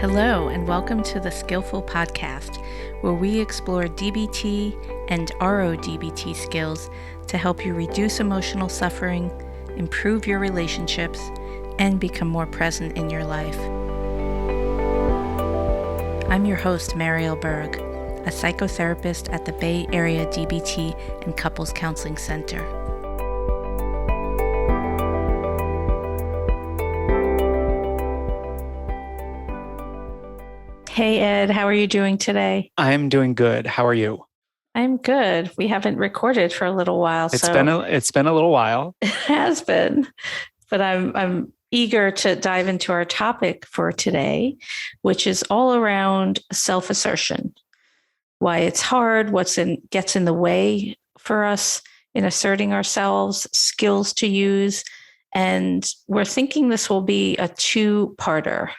Hello, and welcome to the Skillful podcast, where we explore DBT and RODBT skills to help you reduce emotional suffering, improve your relationships, and become more present in your life. I'm your host, Mariel Berg, a psychotherapist at the Bay Area DBT and Couples Counseling Center. Hey, Ed, how are you doing today? I'm doing good. How are you? I'm good. We haven't recorded for a little while, It's been a little while. It has been, but I'm eager to dive into our topic for today, which is all around self-assertion. Why it's hard, gets in the way for us in asserting ourselves, skills to use, and we're thinking this will be a two-parter.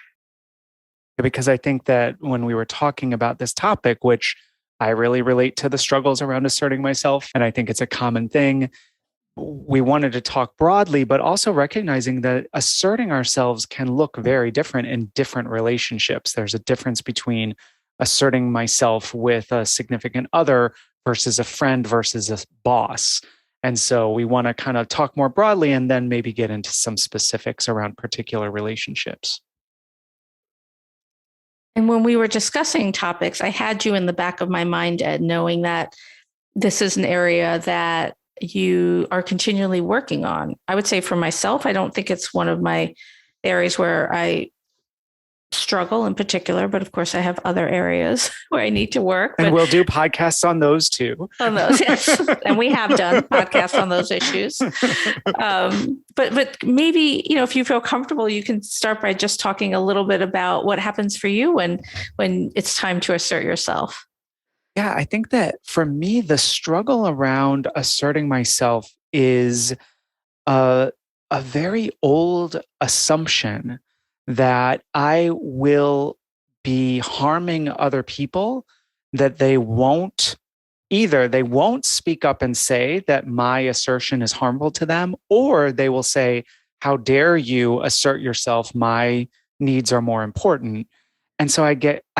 Because I think that when we were talking about this topic, which I really relate to the struggles around asserting myself, and I think it's a common thing, we wanted to talk broadly, but also recognizing that asserting ourselves can look very different in different relationships. There's a difference between asserting myself with a significant other versus a friend versus a boss. And so we want to kind of talk more broadly and then maybe get into some specifics around particular relationships. And when we were discussing topics, I had you in the back of my mind, Ed, knowing that this is an area that you are continually working on. I would say for myself, I don't think it's one of my areas where I struggle in particular, but of course I have other areas where I need to work. And we'll do podcasts on those too. On those, yes. And we have done podcasts on those issues. But maybe, if you feel comfortable, you can start by just talking a little bit about what happens for you when it's time to assert yourself. Yeah, I think that for me, the struggle around asserting myself is a very old assumption that I will be harming other people, that they won't speak up and say that my assertion is harmful to them, or they will say, how dare you assert yourself? My needs are more important. And so I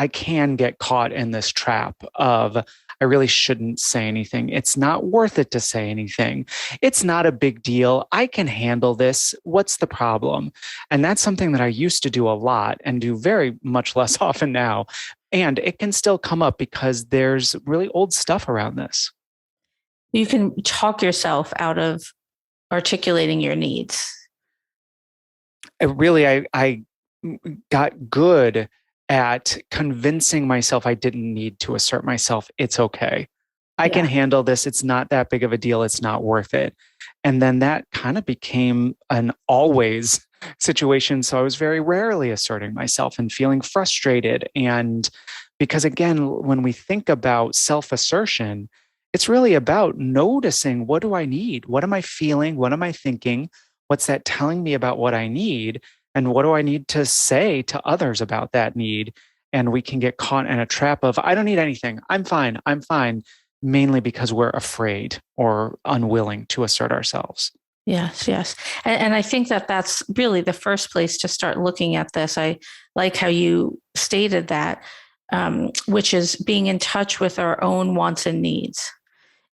can get caught in this trap of, I really shouldn't say anything. It's not worth it to say anything. It's not a big deal. I can handle this. What's the problem? And that's something that I used to do a lot and do very much less often now. And it can still come up because there's really old stuff around this. You can talk yourself out of articulating your needs. I got good at convincing myself I didn't need to assert myself. It's okay. I can handle this. It's not that big of a deal. It's not worth it. And then that kind of became an always situation. So I was very rarely asserting myself and feeling frustrated. And because again, when we think about self-assertion, it's really about noticing, what do I need? What am I feeling? What am I thinking? What's that telling me about what I need? And what do I need to say to others about that need? And we can get caught in a trap of, I don't need anything. I'm fine. Mainly because we're afraid or unwilling to assert ourselves. Yes. And I think that that's really the first place to start looking at this. I like how you stated that, which is being in touch with our own wants and needs.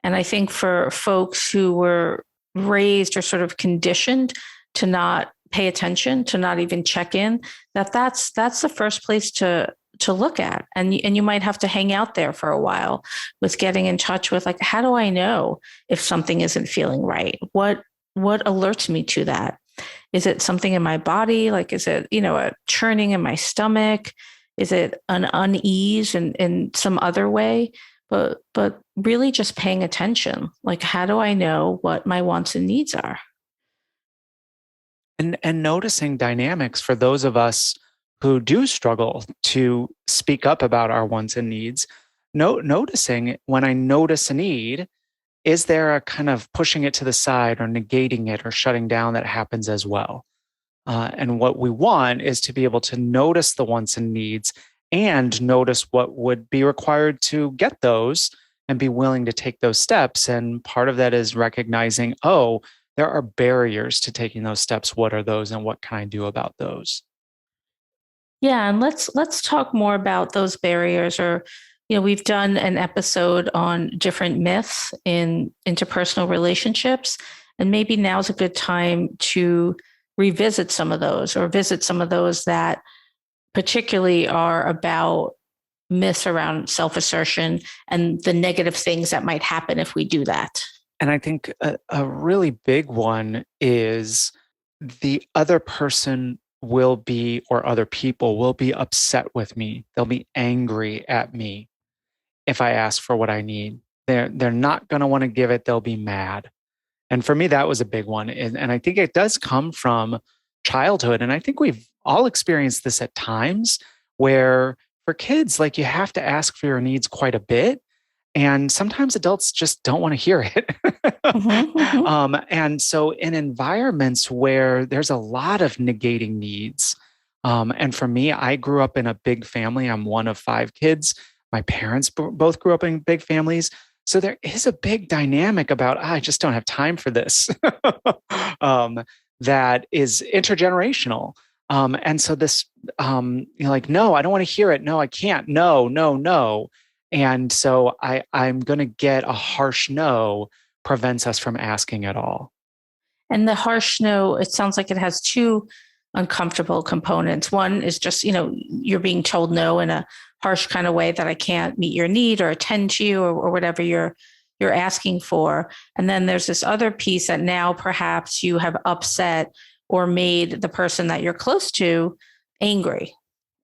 And I think for folks who were raised or sort of conditioned to not pay attention, to not even check in, that's the first place to look at. And you might have to hang out there for a while with getting in touch with, like, how do I know if something isn't feeling right? What alerts me to that? Is it something in my body? Like, is it, a churning in my stomach? Is it an unease in some other way? But really just paying attention. Like, how do I know what my wants and needs are? And noticing dynamics for those of us who do struggle to speak up about our wants and needs, noticing when I notice a need, is there a kind of pushing it to the side or negating it or shutting down that happens as well? And what we want is to be able to notice the wants and needs and notice what would be required to get those and be willing to take those steps. And part of that is recognizing, there are barriers to taking those steps. What are those and what can I do about those? Yeah, and let's talk more about those barriers. Or, we've done an episode on different myths in interpersonal relationships, and maybe now's a good time to revisit some of those, or visit some of those that particularly are about myths around self-assertion and the negative things that might happen if we do that. And I think a really big one is the other person will be, or other people will be upset with me. They'll be angry at me if I ask for what I need. They're not going to want to give it. They'll be mad. And for me, that was a big one. And I think it does come from childhood. And I think we've all experienced this at times where for kids, like you have to ask for your needs quite a bit. And sometimes adults just don't want to hear it. Mm-hmm, mm-hmm. And so, in environments where there's a lot of negating needs, and for me, I grew up in a big family. I'm one of five kids. My parents both grew up in big families. So there is a big dynamic about, I just don't have time for this, that is intergenerational. And so this, like, no, I don't want to hear it. No, I can't. No, no, no. And so I'm going to get a harsh no prevents us from asking at all. And the harsh no, it sounds like it has two uncomfortable components. One is just, you're being told no in a harsh kind of way, that I can't meet your need or attend to you, or whatever you're asking for. And then there's this other piece that now perhaps you have upset or made the person that you're close to angry.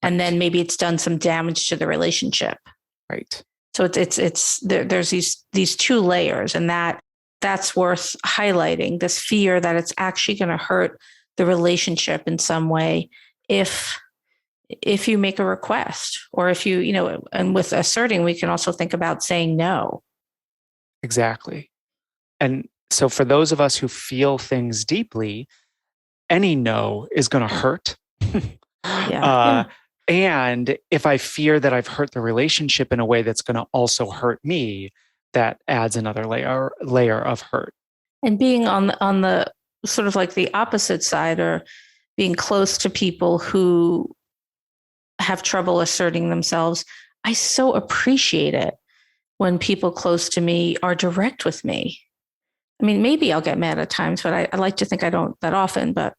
And Right. then maybe it's done some damage to the relationship. Right. So there's these two layers, and that's worth highlighting, this fear that it's actually going to hurt the relationship in some way if you make a request, or if and with asserting, we can also think about saying no. Exactly. And so for those of us who feel things deeply, any no is going to hurt. Yeah. uh, Yeah. and if I fear that I've hurt the relationship in a way that's going to also hurt me, that adds another layer of hurt. And being on the sort of like the opposite side, or being close to people who have trouble asserting themselves, I so appreciate it when people close to me are direct with me. I mean, maybe I'll get mad at times, but I like to think I don't that often, but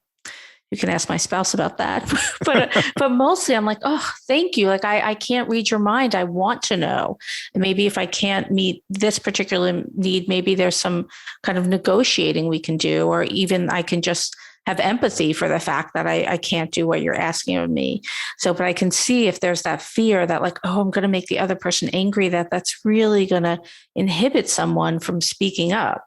you can ask my spouse about that. but mostly I'm like, oh, thank you. Like I can't read your mind. I want to know. And maybe if I can't meet this particular need, maybe there's some kind of negotiating we can do, or even I can just have empathy for the fact that I can't do what you're asking of me. So, but I can see if there's that fear that, like, oh, I'm going to make the other person angry, that's really going to inhibit someone from speaking up.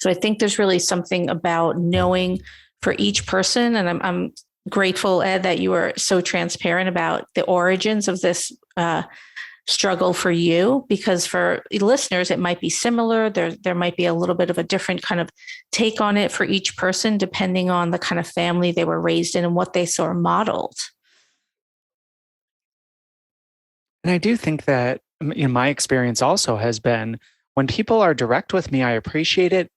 So I think there's really something about knowing for each person. And I'm grateful, Ed, that you were so transparent about the origins of this struggle for you, because for listeners, it might be similar. There might be a little bit of a different kind of take on it for each person, depending on the kind of family they were raised in and what they saw modeled. And I do think that in my experience also has been when people are direct with me, I appreciate it.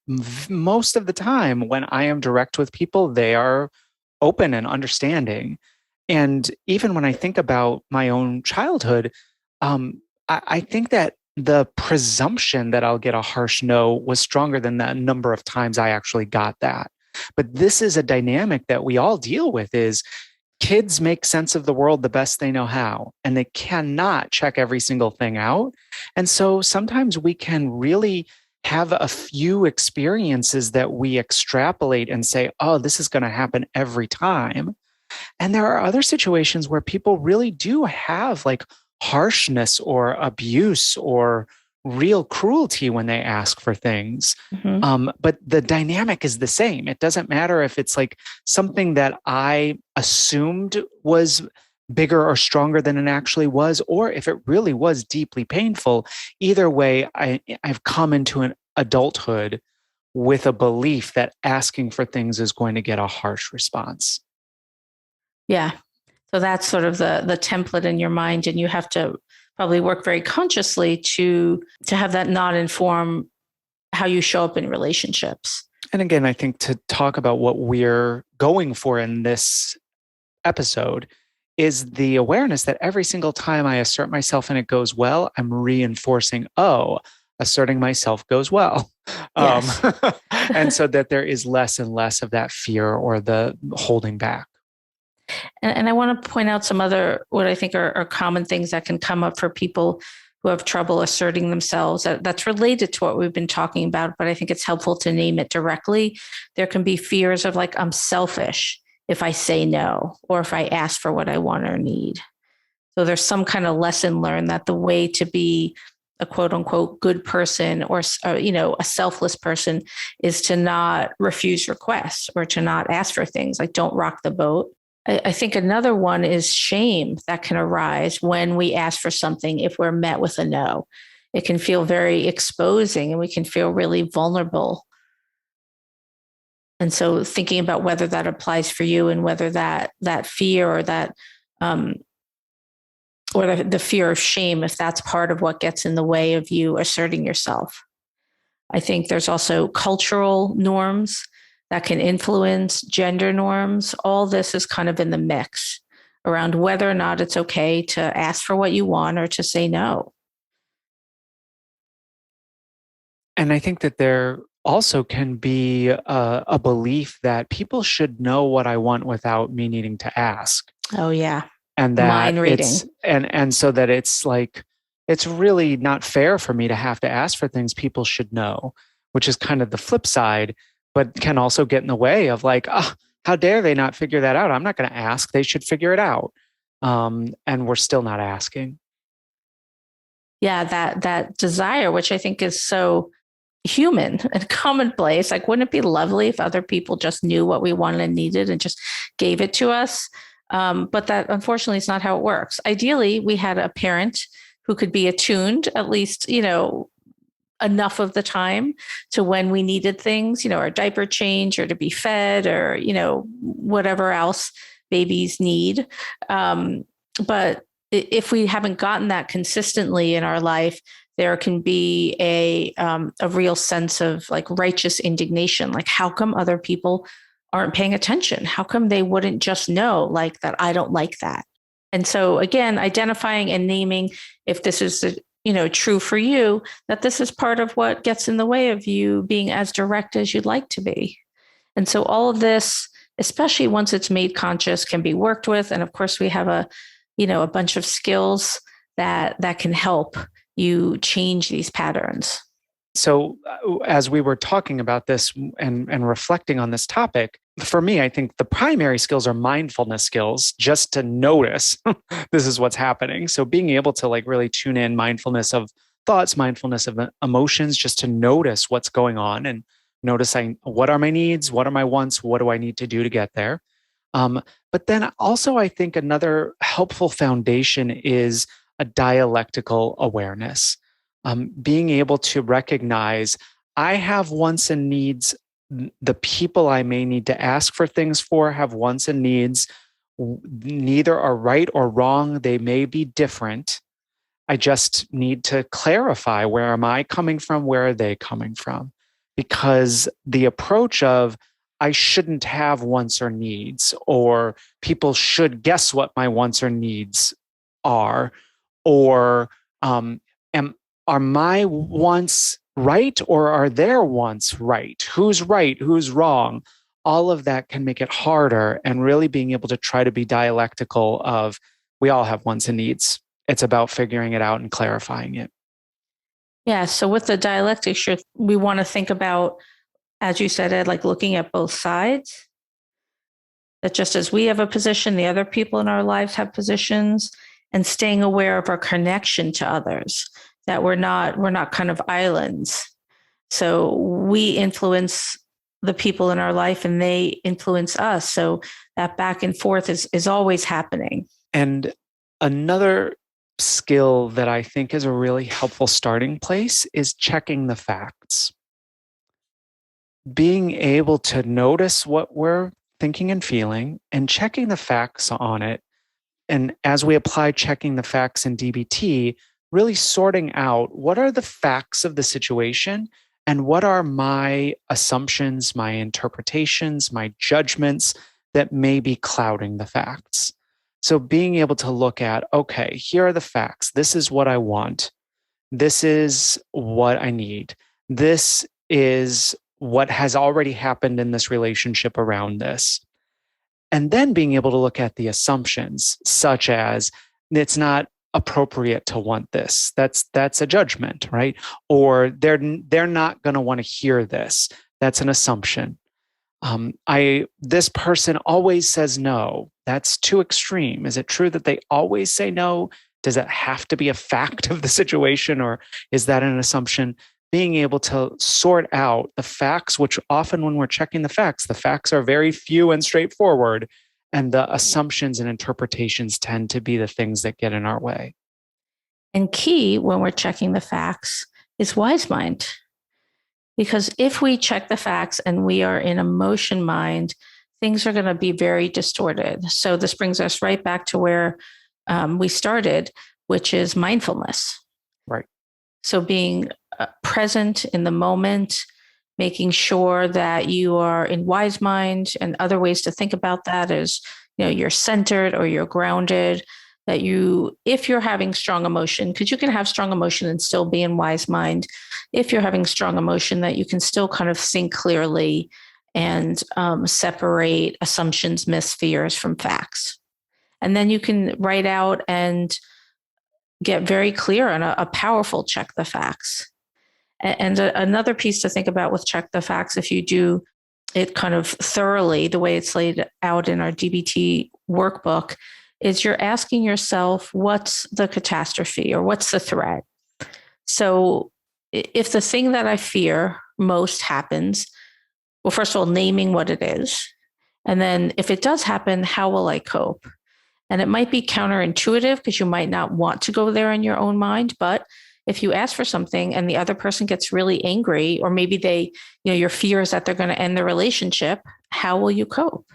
Most of the time, when I am direct with people, they are open and understanding. And even when I think about my own childhood, I think that the presumption that I'll get a harsh no was stronger than the number of times I actually got that. But this is a dynamic that we all deal with is kids make sense of the world the best they know how, and they cannot check every single thing out. And so sometimes we can really have a few experiences that we extrapolate and say, oh, this is going to happen every time. And there are other situations where people really do have like harshness or abuse or real cruelty when they ask for things. Mm-hmm. But the dynamic is the same. It doesn't matter if it's like something that I assumed was bigger or stronger than it actually was, or if it really was deeply painful. Either way, I've come into an adulthood with a belief that asking for things is going to get a harsh response. Yeah. So that's sort of the template in your mind, and you have to probably work very consciously to have that not inform how you show up in relationships. And again, I think to talk about what we're going for in this episode is the awareness that every single time I assert myself and it goes well, I'm reinforcing, oh, asserting myself goes well. Um, Yes. and so that there is less and less of that fear or the holding back. And I want to point out some other, what I think are common things that can come up for people who have trouble asserting themselves. That's related to what we've been talking about, but I think it's helpful to name it directly. There can be fears of like, I'm selfish if I say no, or if I ask for what I want or need. So there's some kind of lesson learned that the way to be a quote unquote good person, or a selfless person, is to not refuse requests or to not ask for things, like don't rock the boat. I think another one is shame that can arise when we ask for something if we're met with a no. It can feel very exposing and we can feel really vulnerable. And so thinking about whether that applies for you, and whether that fear or that or the fear of shame, if that's part of what gets in the way of you asserting yourself. I think there's also cultural norms that can influence, gender norms. All this is kind of in the mix around whether or not it's okay to ask for what you want or to say no. And I think that there also can be a belief that people should know what I want without me needing to ask. Oh, yeah. And that Mind reading. and so that it's like, it's really not fair for me to have to ask for things people should know, which is kind of the flip side, but can also get in the way of like, oh, how dare they not figure that out? I'm not going to ask. They should figure it out. And we're still not asking. Yeah, that desire, which I think is so human and commonplace. Like, wouldn't it be lovely if other people just knew what we wanted and needed and just gave it to us? But that, unfortunately, is not how it works. Ideally, we had a parent who could be attuned, at least, enough of the time, to when we needed things, our diaper change or to be fed, or, whatever else babies need. But if we haven't gotten that consistently in our life, there can be a real sense of like righteous indignation. Like, how come other people aren't paying attention? How come they wouldn't just know, like, that I don't like that? And so again, identifying and naming, if this is true for you, that this is part of what gets in the way of you being as direct as you'd like to be. And so all of this, especially once it's made conscious, can be worked with. And of course, we have a bunch of skills that can help you change these patterns. So as we were talking about this and reflecting on this topic, for me, I think the primary skills are mindfulness skills, just to notice this is what's happening. So being able to like really tune in, mindfulness of thoughts, mindfulness of emotions, just to notice what's going on and noticing what are my needs, what are my wants, what do I need to do to get there. But then also, I think another helpful foundation is a dialectical awareness. Being able to recognize I have wants and needs. The people I may need to ask for things for have wants and needs. Neither are right or wrong. They may be different. I just need to clarify, where am I coming from? Where are they coming from? Because the approach of I shouldn't have wants or needs, or people should guess what my wants or needs are, or are my wants right, or are their wants right? Who's right? Who's wrong? All of that can make it harder, and really being able to try to be dialectical of we all have wants and needs. It's about figuring it out and clarifying it. Yeah. So with the dialectic, sure, we want to think about, as you said, Ed, like looking at both sides. That just as we have a position, the other people in our lives have positions, and staying aware of our connection to others, that we're not kind of islands. So we influence the people in our life and they influence us. So that back and forth is always happening. And another skill that I think is a really helpful starting place is checking the facts. Being able to notice what we're thinking and feeling and checking the facts on it. And as we apply checking the facts in DBT, really sorting out what are the facts of the situation and what are my assumptions, my interpretations, my judgments that may be clouding the facts. So being able to look at, okay, here are the facts. This is what I want. This is what I need. This is what has already happened in this relationship around this. And then being able to look at the assumptions, such as it's not appropriate to want this. That's a judgment, right? Or they're not going to want to hear this. That's an assumption. This person always says no. That's too extreme. Is it true that they always say no? Does that have to be a fact of the situation, or is that an assumption? Being able to sort out the facts, which often when we're checking the facts are very few and straightforward, and the assumptions and interpretations tend to be the things that get in our way. And key when we're checking the facts is wise mind. Because if we check the facts and we are in emotion mind, things are going to be very distorted. So this brings us right back to where we started, which is mindfulness. Right. So being present in the moment, making sure that you are in wise mind, and other ways to think about that is, you're centered or you're grounded, that if you're having strong emotion, because you can have strong emotion and still be in wise mind. If you're having strong emotion, that you can still kind of think clearly and separate assumptions, myths, fears from facts. And then you can write out and get very clear on a powerful check the facts. And another piece to think about with check the facts, if you do it kind of thoroughly, the way it's laid out in our DBT workbook, is you're asking yourself, what's the catastrophe or what's the threat? So if the thing that I fear most happens, well, first of all, naming what it is. And then if it does happen, how will I cope? And it might be counterintuitive because you might not want to go there in your own mind. But if you ask for something and the other person gets really angry, or maybe your fear is that they're going to end the relationship, how will you cope?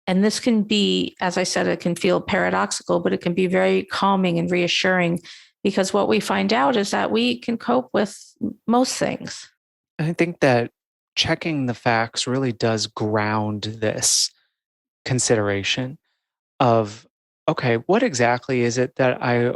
And this can be, as I said, it can feel paradoxical, but it can be very calming and reassuring, because what we find out is that we can cope with most things. I think that checking the facts really does ground this consideration of, okay, what exactly is it that I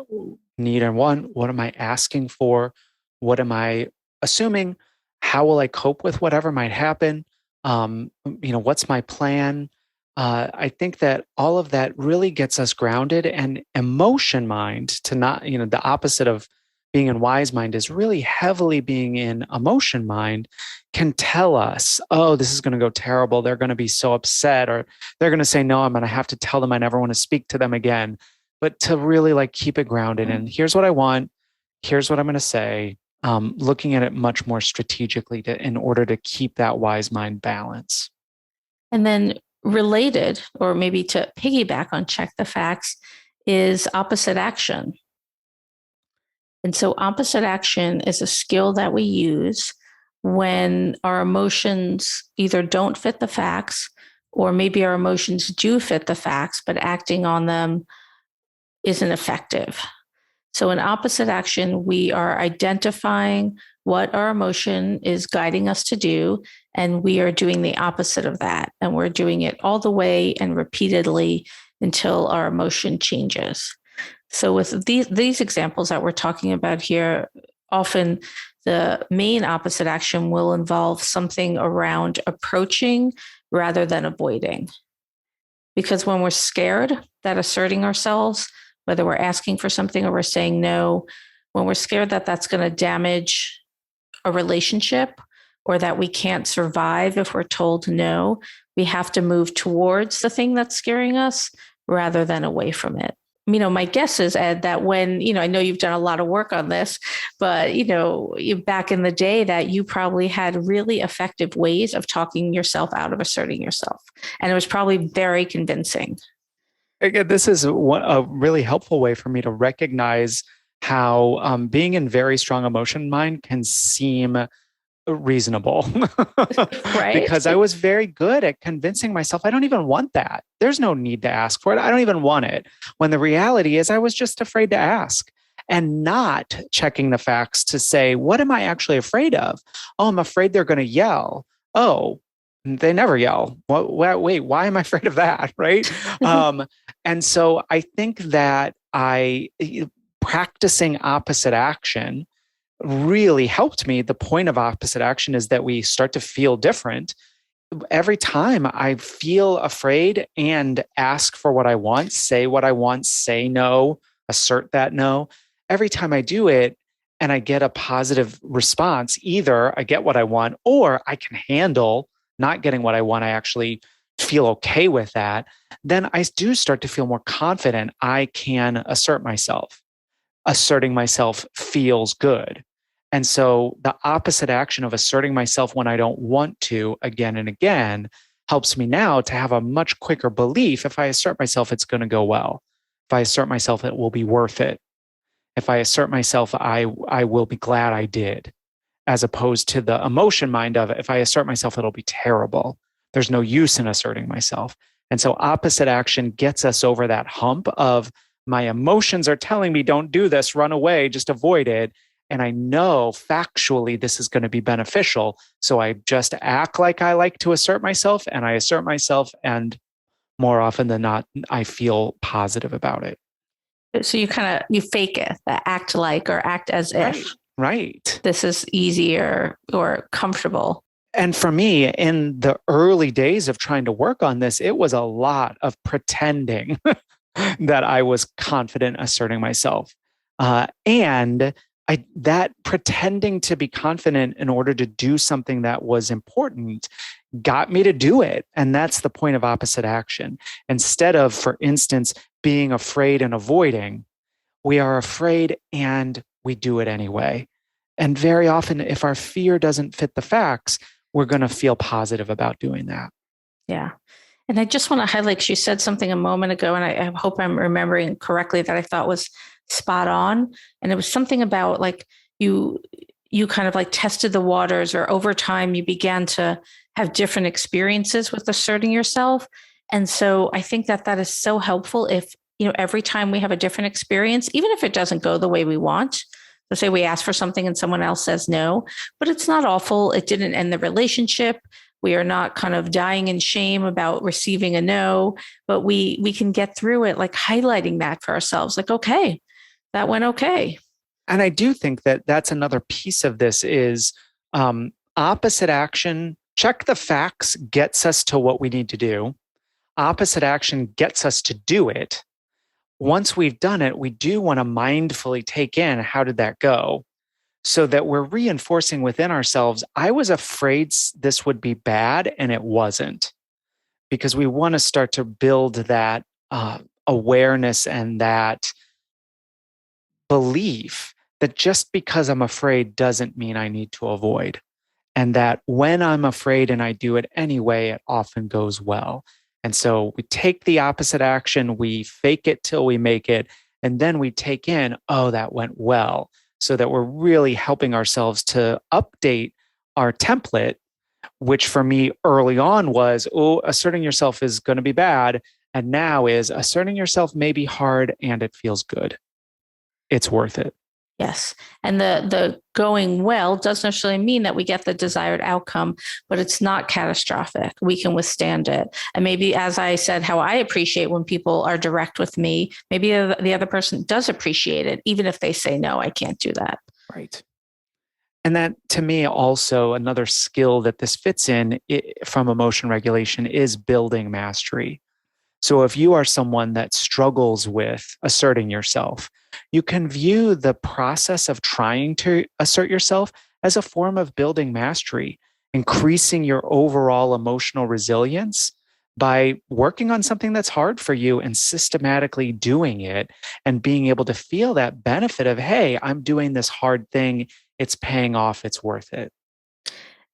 need and want? What am I asking for? What am I assuming? How will I cope with whatever might happen? What's my plan? I think that all of that really gets us grounded, and emotion mind, to not, the opposite of being in wise mind is really heavily being in emotion mind, can tell us, oh, this is going to go terrible. They're going to be so upset, or they're going to say, no, I'm going to have to tell them I never want to speak to them again. But to really keep it grounded, and here's what I want, here's what I'm going to say, looking at it much more strategically in order to keep that wise mind balance. And then related, or maybe to piggyback on check the facts, is opposite action. And so opposite action is a skill that we use when our emotions either don't fit the facts, or maybe our emotions do fit the facts, but acting on them isn't effective. So in opposite action, we are identifying what our emotion is guiding us to do, and we are doing the opposite of that. And we're doing it all the way and repeatedly until our emotion changes. So with these examples that we're talking about here, often the main opposite action will involve something around approaching rather than avoiding. Because when we're scared, that asserting ourselves, whether we're asking for something or we're saying no, when we're scared that that's going to damage a relationship, or that we can't survive if we're told no, we have to move towards the thing that's scaring us rather than away from it. My guess is, Ed, that when, I know you've done a lot of work on this, but, back in the day, that you probably had really effective ways of talking yourself out of asserting yourself. And it was probably very convincing. Again, this is a really helpful way for me to recognize how being in very strong emotion mind can seem reasonable. Right? Because I was very good at convincing myself I don't even want that. There's no need to ask for it. I don't even want it. When the reality is I was just afraid to ask, and not checking the facts to say, what am I actually afraid of? Oh, I'm afraid they're going to yell. Oh, they never yell. Wait, why am I afraid of that? Right. And so I think that practicing opposite action really helped me. The point of opposite action is that we start to feel different. Every time I feel afraid and ask for what I want, say what I want, say no, assert that no, every time I do it and I get a positive response, either I get what I want or I can handle not getting what I want. I actually feel okay with that. Then I do start to feel more confident. I can assert myself. Asserting myself feels good. And so the opposite action of asserting myself when I don't want to again and again helps me now to have a much quicker belief. If I assert myself, it's going to go well. If I assert myself, it will be worth it. If I assert myself, I will be glad I did, as opposed to the emotion mind of if I assert myself, it'll be terrible. There's no use in asserting myself. And so opposite action gets us over that hump of my emotions are telling me, don't do this, run away, just avoid it. And I know factually this is going to be beneficial. So I just act like I like to assert myself and I assert myself. And more often than not, I feel positive about it. So you fake it, act like or act as if. Right. This is easier or comfortable. And for me, in the early days of trying to work on this, it was a lot of pretending that I was confident asserting myself. And that pretending to be confident in order to do something that was important got me to do it. And that's the point of opposite action. Instead of, for instance, being afraid and avoiding, we are afraid and we do it anyway. And very often, if our fear doesn't fit the facts, we're going to feel positive about doing that. Yeah. And I just want to highlight, you said something a moment ago, and I hope I'm remembering correctly, that I thought was spot on. And it was something about like you kind of like tested the waters, or over time you began to have different experiences with asserting yourself. And so I think that is so helpful if, every time we have a different experience, even if it doesn't go the way we want. So say we ask for something and someone else says no, but it's not awful. It didn't end the relationship. We are not kind of dying in shame about receiving a no, but we can get through it, like highlighting that for ourselves. Like, okay, that went okay. And I do think that that's another piece of this is opposite action. Check the facts gets us to what we need to do. Opposite action gets us to do it. Once we've done it, we do want to mindfully take in, how did that go? So that we're reinforcing within ourselves, I was afraid this would be bad and it wasn't. Because we want to start to build that awareness and that belief that just because I'm afraid doesn't mean I need to avoid. And that when I'm afraid and I do it anyway, it often goes well. And so we take the opposite action, we fake it till we make it, and then we take in, oh, that went well. So that we're really helping ourselves to update our template, which for me early on was, oh, asserting yourself is going to be bad. And now is asserting yourself may be hard and it feels good. It's worth it. Yes. And the going well doesn't necessarily mean that we get the desired outcome, but it's not catastrophic. We can withstand it. And maybe, as I said, how I appreciate when people are direct with me, maybe the other person does appreciate it, even if they say, no, I can't do that. Right. And that, to me, also another skill that this fits in from emotion regulation is building mastery. So if you are someone that struggles with asserting yourself, you can view the process of trying to assert yourself as a form of building mastery, increasing your overall emotional resilience by working on something that's hard for you and systematically doing it and being able to feel that benefit of, hey, I'm doing this hard thing. It's paying off. It's worth it.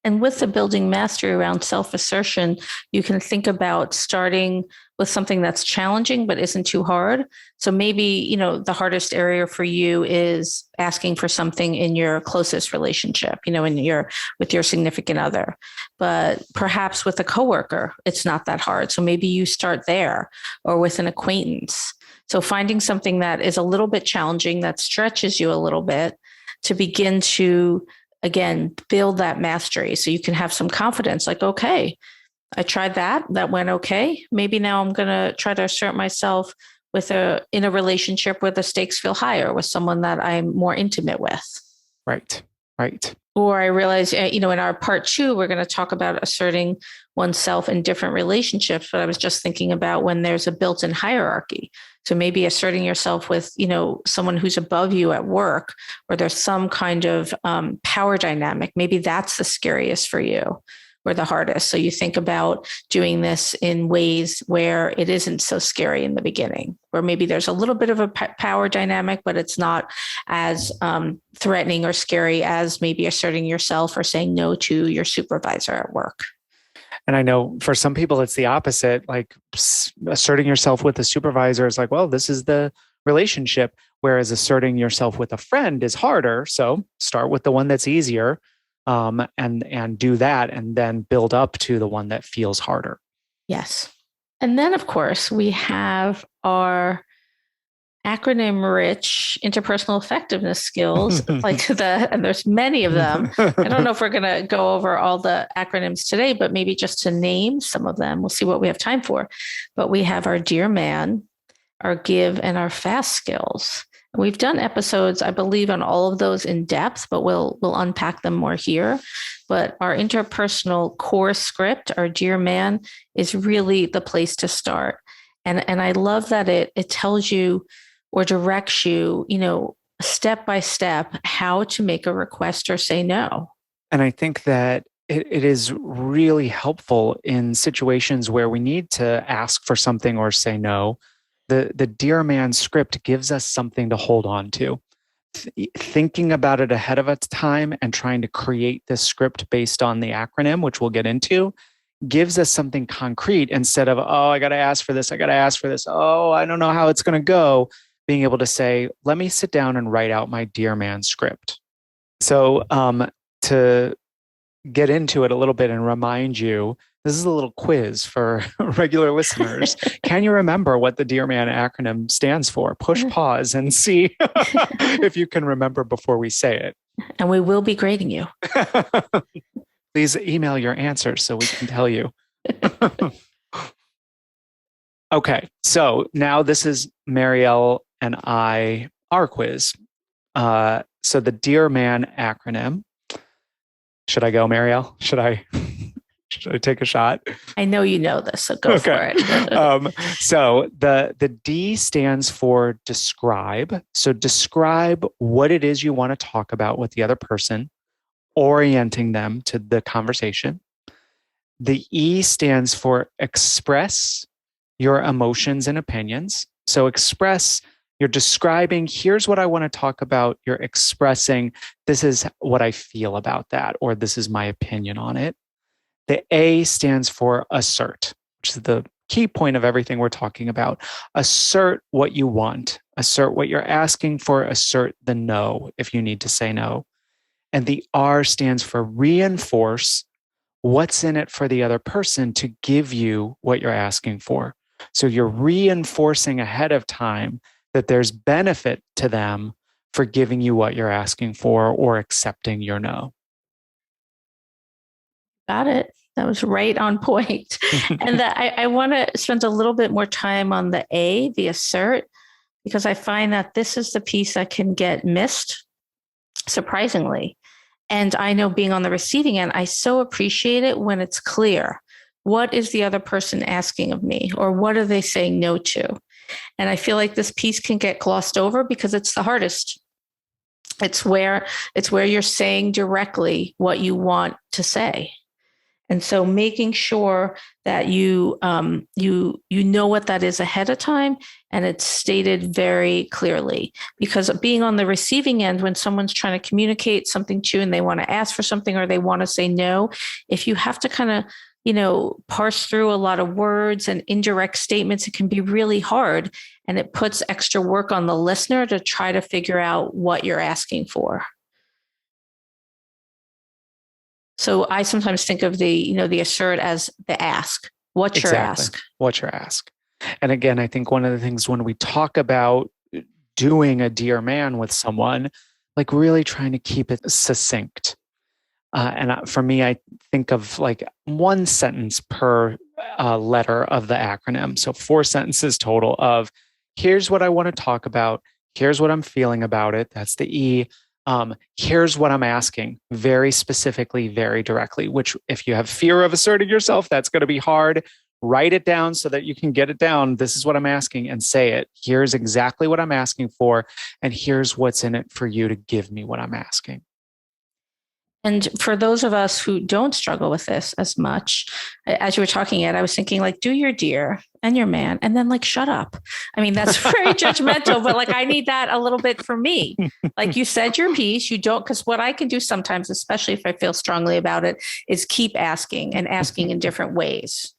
And with the building mastery around self-assertion, you can think about starting with something that's challenging but isn't too hard. So maybe, the hardest area for you is asking for something in your closest relationship, with your significant other. But perhaps with a coworker, it's not that hard. So maybe you start there, or with an acquaintance. So finding something that is a little bit challenging, that stretches you a little bit, to begin to, again, build that mastery so you can have some confidence, like, okay, I tried that. That went okay. Maybe now I'm going to try to assert myself in a relationship where the stakes feel higher with someone that I'm more intimate with. Right. Right. Or I realize, in our part 2, we're going to talk about asserting oneself in different relationships. But I was just thinking about when there's a built-in hierarchy. So maybe asserting yourself with, someone who's above you at work, or there's some kind of power dynamic. Maybe that's the scariest for you, or the hardest. So you think about doing this in ways where it isn't so scary in the beginning, where maybe there's a little bit of a power dynamic, but it's not as threatening or scary as maybe asserting yourself or saying no to your supervisor at work. And I know for some people, it's the opposite. Like asserting yourself with a supervisor is like, well, this is the relationship. Whereas asserting yourself with a friend is harder. So start with the one that's easier, and do that, and then build up to the one that feels harder. Yes. And then, of course, we have our acronym-rich interpersonal effectiveness skills, and there's many of them. I don't know if we're going to go over all the acronyms today, but maybe just to name some of them. We'll see what we have time for. But we have our Dear Man, our Give, and our Fast skills. We've done episodes, I believe, on all of those in depth, but we'll unpack them more here. But our interpersonal core script, our Dear Man, is really the place to start. And I love that it tells you or directs you, step by step, how to make a request or say no. And I think that it is really helpful in situations where we need to ask for something or say no. The Dear Man script gives us something to hold on to. Thinking about it ahead of its time and trying to create this script based on the acronym, which we'll get into, gives us something concrete instead of, oh, I got to ask for this. I got to ask for this. Oh, I don't know how it's going to go. Being able to say, let me sit down and write out my Dear Man script. So to get into it a little bit and remind you, this is a little quiz for regular listeners. Can you remember what the Dear Man acronym stands for? Push pause and see if you can remember before we say it. And we will be grading you. Please email your answers so we can tell you. Okay, so now this is Marielle and our quiz. So the Dear Man acronym. Should I go, Marielle? Should I take a shot? I know you know this, so go for it. So the D stands for describe. So describe what it is you want to talk about with the other person, orienting them to the conversation. The E stands for express your emotions and opinions. So express, you're describing, here's what I want to talk about. You're expressing, this is what I feel about that, or this is my opinion on it. The A stands for assert, which is the key point of everything we're talking about. Assert what you want, assert what you're asking for, assert the no if you need to say no. And the R stands for reinforce what's in it for the other person to give you what you're asking for. So you're reinforcing ahead of time that there's benefit to them for giving you what you're asking for or accepting your no. Got it. That was right on point. And I want to spend a little bit more time on the A, the assert, because I find that this is the piece that can get missed, surprisingly. And I know, being on the receiving end, I so appreciate it when it's clear. What is the other person asking of me, or what are they saying no to? And I feel like this piece can get glossed over because it's the hardest. It's where you're saying directly what you want to say. And so making sure that you know what that is ahead of time, and it's stated very clearly. Because being on the receiving end, when someone's trying to communicate something to you and they want to ask for something or they want to say no, if you have to kind of parse through a lot of words and indirect statements, it can be really hard, and it puts extra work on the listener to try to figure out what you're asking for. So I sometimes think of the assert as the ask. What's your ask? What's your ask? And again, I think one of the things when we talk about doing a Dear Man with someone, like really trying to keep it succinct. For me, I think of like one sentence per letter of the acronym. So 4 sentences total of here's what I want to talk about. Here's what I'm feeling about it. That's the E. Here's what I'm asking, very specifically, very directly, which if you have fear of asserting yourself, that's going to be hard. Write it down so that you can get it down. This is what I'm asking and say it. Here's exactly what I'm asking for. And here's what's in it for you to give me what I'm asking. And for those of us who don't struggle with this as much, as you were talking it, I was thinking like, do your dear and your man, and then like, shut up. I mean, that's very judgmental, but like, I need that a little bit for me. Like you said your piece, you don't, because what I can do sometimes, especially if I feel strongly about it, is keep asking and asking in different ways.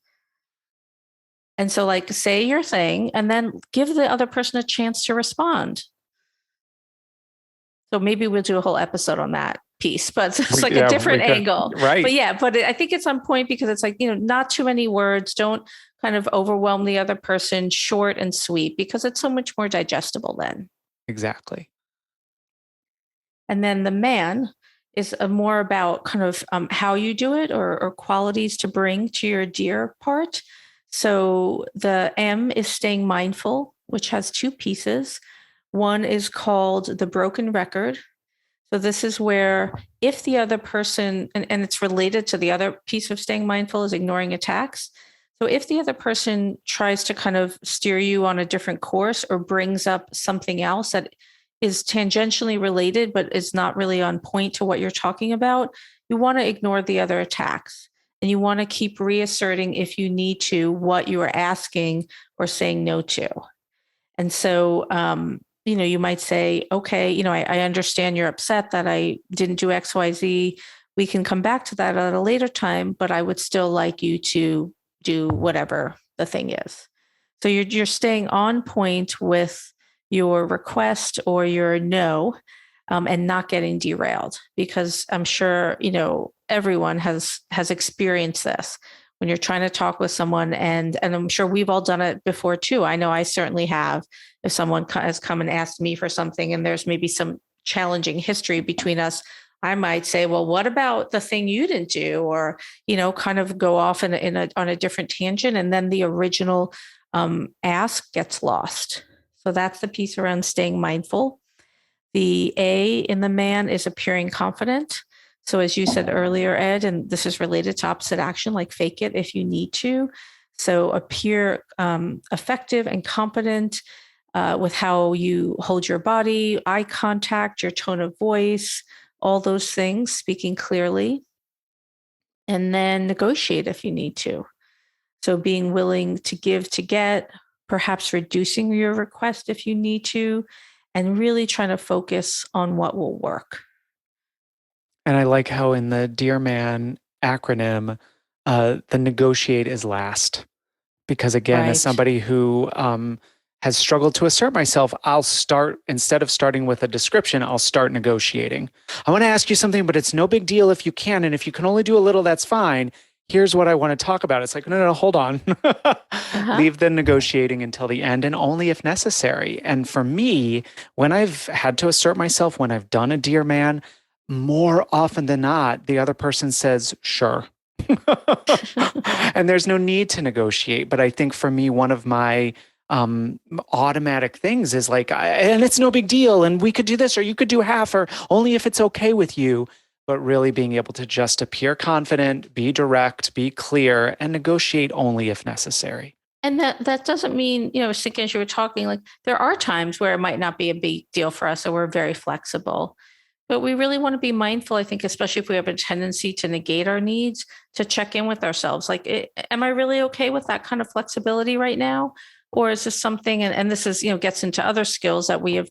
And so like, say your thing and then give the other person a chance to respond. So maybe we'll do a whole episode on that piece, but it's like a different angle. Right. But yeah, but I think it's on point because it's like, not too many words. Don't kind of overwhelm the other person, short and sweet, because it's so much more digestible then. Exactly. And then the man is more about kind of how you do it or qualities to bring to your dear part. So the M is staying mindful, which has 2 pieces. One is called the broken record. So this is where if the other person, and it's related to the other piece of staying mindful is ignoring attacks. So if the other person tries to kind of steer you on a different course or brings up something else that is tangentially related, but is not really on point to what you're talking about, you want to ignore the other attacks. And you want to keep reasserting if you need to what you are asking or saying no to. And so, you might say, okay, I understand you're upset that I didn't do X, Y, Z. We can come back to that at a later time, but I would still like you to do whatever the thing is. So you're staying on point with your request or your no, and not getting derailed, because I'm sure, everyone has experienced this when you're trying to talk with someone, and I'm sure we've all done it before too. I know I certainly have. If someone has come and asked me for something and there's maybe some challenging history between us, I might say, well, what about the thing you didn't do? Or, kind of go off on a different tangent. And then the original ask gets lost. So that's the piece around staying mindful. The A in the man is appearing confident. So as you said earlier, Ed, and this is related to opposite action, like fake it if you need to. So appear effective and competent with how you hold your body, eye contact, your tone of voice, all those things, speaking clearly. And then negotiate if you need to. So being willing to give to get, perhaps reducing your request if you need to, and really trying to focus on what will work. And I like how in the Dear Man acronym, the negotiate is last. Because again, as somebody who has struggled to assert myself, I'll start, instead of starting with a description, I'll start negotiating. I want to ask you something, but it's no big deal if you can. And if you can only do a little, that's fine. Here's what I want to talk about. It's like, no, hold on. Leave the negotiating until the end, and only if necessary. And for me, when I've had to assert myself, when I've done a Dear Man, more often than not, the other person says, sure. And there's no need to negotiate. But I think for me, one of my automatic things is like, and it's no big deal, and we could do this, or you could do half, or only if it's okay with you. But really being able to just appear confident, be direct, be clear, and negotiate only if necessary. And that doesn't mean, thinking as you were talking, like there are times where it might not be a big deal for us, or we're very flexible. But we really want to be mindful, I think, especially if we have a tendency to negate our needs, to check in with ourselves. Like, am I really okay with that kind of flexibility right now? Or is this something, and this is, gets into other skills that we have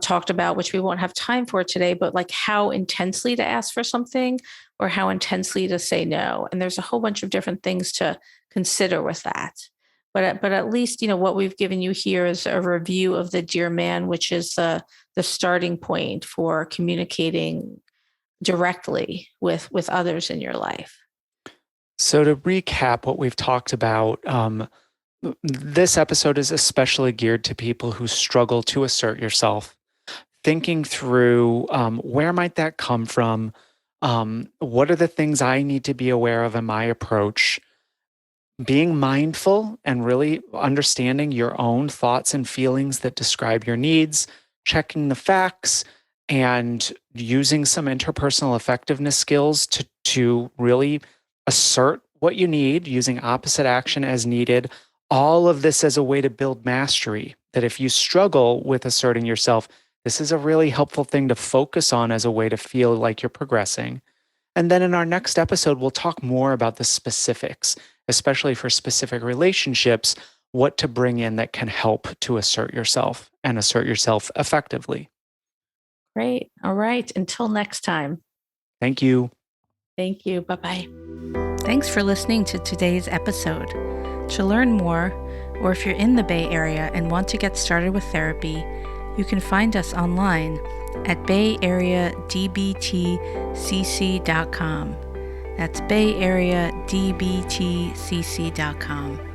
talked about, which we won't have time for today, but like how intensely to ask for something or how intensely to say no. And there's a whole bunch of different things to consider with that. But at least, what we've given you here is a review of the Dear Man, which is the starting point for communicating directly with others in your life. So to recap what we've talked about, this episode is especially geared to people who struggle to assert yourself, thinking through where might that come from? What are the things I need to be aware of in my approach? Being mindful and really understanding your own thoughts and feelings that describe your needs, checking the facts, and using some interpersonal effectiveness skills to really assert what you need, using opposite action as needed. All of this as a way to build mastery. That if you struggle with asserting yourself, this is a really helpful thing to focus on as a way to feel like you're progressing. And then in our next episode, we'll talk more about the specifics, especially for specific relationships, what to bring in that can help to assert yourself and assert yourself effectively. Great. All right. Until next time. Thank you. Thank you. Bye bye. Thanks for listening to today's episode. To learn more, or if you're in the Bay Area and want to get started with therapy, you can find us online at bayarea.dbtcc.com. That's bayarea.dbtcc.com.